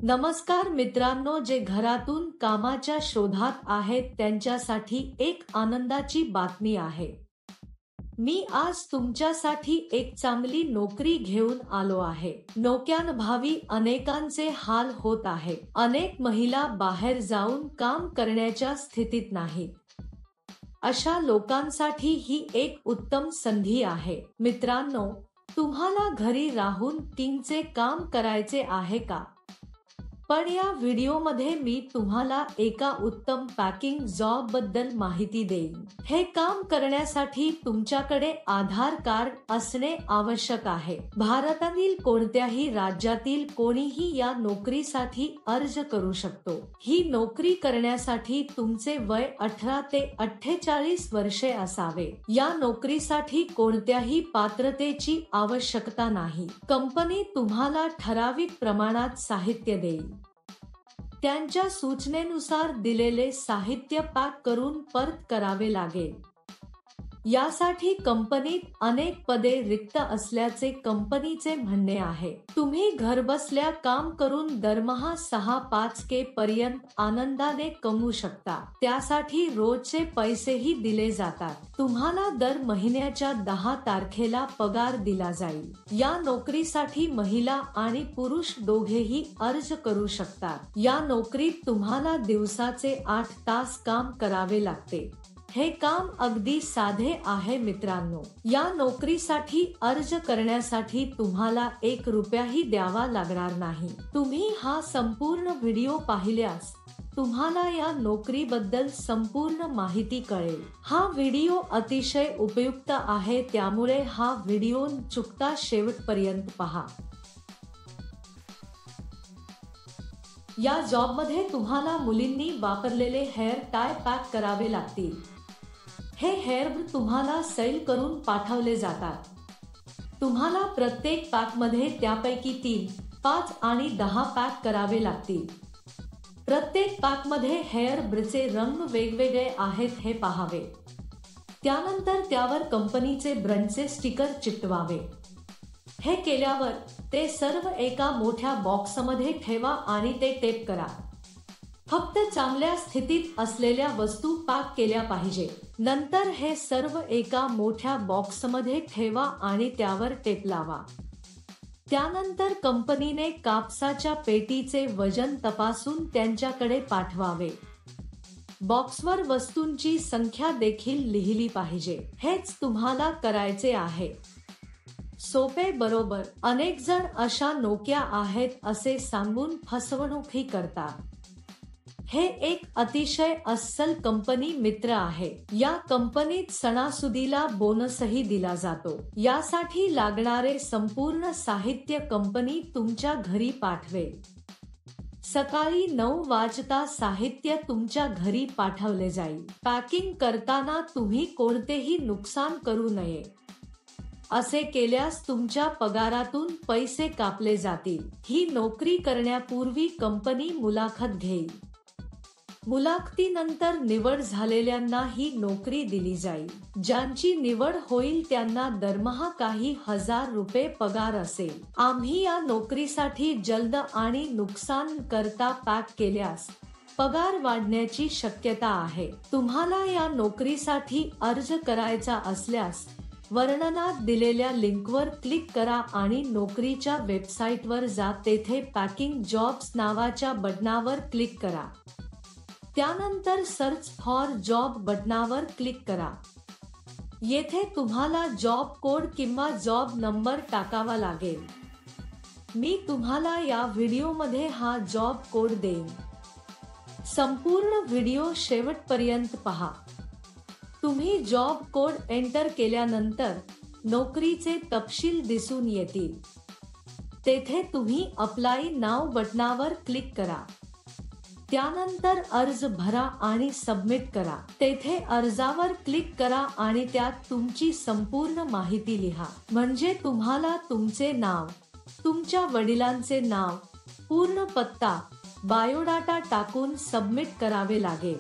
नमस्कार मित्रांनो, जे घरातून कामाच्या शोधात आहेत त्यांच्यासाठी एक आनंदाची बातमी आहे। मी आज तुमच्यासाठी एक चांगली नोकरी घेऊन आलो आहे। नोकऱ्यांअभावी अनेकांचे हाल होत आहे। अनेक महिला बाहेर जाऊन काम करण्याच्या स्थितीत नाहीत। अशा लोकांसाठी ही एक उत्तम संधी आहे। मित्रांनो, तुम्हाला घरी राहून टीमचे काम करायचे आहे का? पण या व्हिडिओमध्ये मी तुम्हाला एका उत्तम पॅकिंग जॉब बद्दल माहिती देईन। हे काम करण्यासाठी तुमच्याकडे आधार कार्ड असणे आवश्यक आहे। भारतातील कोणत्याही राज्यातील कोणीही या नोकरीसाठी अर्ज करू शकतो। ही नोकरी करण्यासाठी तुमचे वय 18 ते 48 वर्षे असावे। या नोकरीसाठी कोणत्याही पात्रतेची आवश्यकता नाही। कंपनी तुम्हाला ठराविक प्रमाणात साहित्य देईल। त्यांच्या सूचनेनुसार दिलेले साहित्य पॅक करून परत करावे लागेल। यासाठी कंपनीत अनेक पदे रिक्त असल्याचे कंपनीचे म्हणणे आहे। तुम्ही घरबसल्या काम करून दरमहा 6-5K पर्यंत आनंदाने कमवू शकता। त्यासाठी रोजचे पैसेही दिले जातात। तुम्हाला दर महिन्याच्या 10 तारखेला पगार दिला जाईल। या नोकरीसाठी महिला आणि पुरुष दोघेही अर्ज करू शकतात। या नोकरीत तुम्हाला दिवसाचे 8 तास काम करावे लागते। हे काम अगदी साधे आहे मित्रांनो। या नोकरीसाठी अर्ज करण्यासाठी तुम्हाला 1 रुपयाही द्यावा लागणार नाही। तुम्ही हा संपूर्ण व्हिडिओ पाहिल्यास तुम्हाला या नोकरीबद्दल संपूर्ण माहिती कळेल। हा व्हिडिओ अतिशय उपयुक्त आहे, त्यामुळे हा व्हिडिओ न चुकता शेवटपर्यंत पहा। या जॉबमध्ये तुम्हाला मुलींनी वापरलेले हेअर टाय पॅक करावे लागतील। हे हेअर तुम्हाला सेल करून पाठवले जातात। तुम्हाला प्रत्येक पॅकमध्ये त्यापैकी 3, 5 आणि 10 पॅक करावे लागतील। प्रत्येक पॅकमध्ये हेअर ब्रचे रंग वेगवेगळे आहेत हे पाहावे। त्यानंतर त्यावर कंपनीचे ब्रँडचे स्टिकर चिकटवावे। हे केल्यावर ते सर्व एका मोठ्या बॉक्समध्ये ठेवा आणि ते टेप करा। फक्त चांगल्या स्थितीत असलेल्या वस्तू पॅक केल्या पाहिजे। नंतर हे सर्व एका मोठ्या बॉक्समध्ये ठेवा आणि त्यावर टेप लावा। त्यानंतर कंपनीने कापसाच्या पेटीचे वजन तपासून त्यांच्याकडे पाठवावे। बॉक्सवर वस्तूंची संख्या देखील लिहिली पाहिजे। हेच तुम्हाला करायचे आहे। सोपे बरोबर? अनेक जण अशा नोकऱ्या आहेत असे सांगून फसवणूकही करतात। हे एक अतिशय अस्सल कंपनी मित्र आहे। या कंपनीत सणासुदीला बोनसही दिला जातो। यासाठी लागणारे संपूर्ण साहित्य कंपनी तुमच्या घरी पाठवेल। सकाळी 9 वाजता साहित्य तुमच्या घरी पाठवले जाईल। पॅकिंग करताना तुम्ही कोणतेही नुकसान करू नये। असे केल्यास तुमच्या पगारातून पैसे कापले जातील। ही नोकरी करण्यापूर्वी कंपनी मुलाखत घेईल। मुलाखतीनंतर निवड झालेल्यांना ही नोकरी दिली जाईल। ज्यांची निवड होईल त्यांना दरमहा काही हजार रुपये पगार असेल। आम्ही या नोकरीसाठी जलद आणि नुकसान करता पॅक केल्यास पगार वाढण्याची शक्यता आहे। तुम्हाला या नोकरीसाठी अर्ज करायचा असल्यास वर्णनात दिलेल्या लिंकवर क्लिक करा आणि नोकरीच्या वेबसाईटवर जा। तेथे पॅकिंग जॉब्स नावाच्या बटनावर क्लिक करा। त्यानंतर सर्च फॉर जॉब बटनावर क्लिक करा। येथे तुम्हाला जॉब कोड किंवा जॉब नंबर टाकावा लागेल। मी तुम्हाला या व्हिडिओमध्ये हा जॉब कोड देईन। संपूर्ण व्हिडिओ शेवटपर्यंत पहा। तुम्ही जॉब कोड एंटर केल्यानंतर नोकरीचे तपशील दिसून येतील। तेथे तुम्ही अप्लाय नाव बटनावर क्लिक करा। त्यानंतर अर्ज भरा आणि सबमिट करा। तेथे अर्जावर क्लिक करा आणि त्यात तुमची संपूर्ण माहिती लिहा। म्हणजे तुम्हाला तुमचे नाव, तुमच्या वडिलांचे नाव, पूर्ण पत्ता, बायोडाटा टाकून सबमिट करावे लागेल।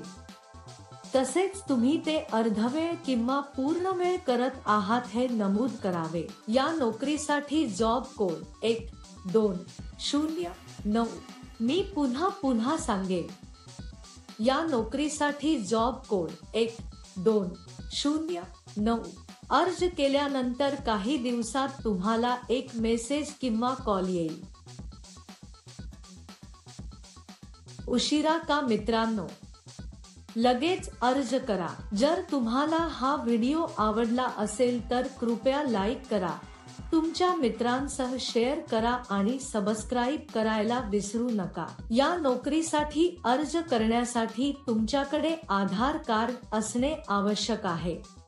तसेच तुम्ही ते अर्धवेळ किंवा पूर्ण वेळ करत आहात हे नमूद करावे। या नोकरीसाठी जॉब कोड 1209 मी पुन्हा पुन्हा सांगेन, या नोकरीसाठी जॉब कोड 1209 अर्ज केल्यानंतर काही दिवसात तुम्हाला एक मेसेज किंवा कॉल येईल. उशिरा का मित्रांनो? लगेच अर्ज करा. जर तुम्हाला हा व्हिडिओ आवडला असेल तर कृपया लाईक करा, तुमच्या मित्रांसह शेअर करा आणि सबस्क्राईब करायला विसरू नका. या नोकरीसाठी अर्ज करण्यासाठी तुमच्याकडे आधार कार्ड असणे आवश्यक आहे.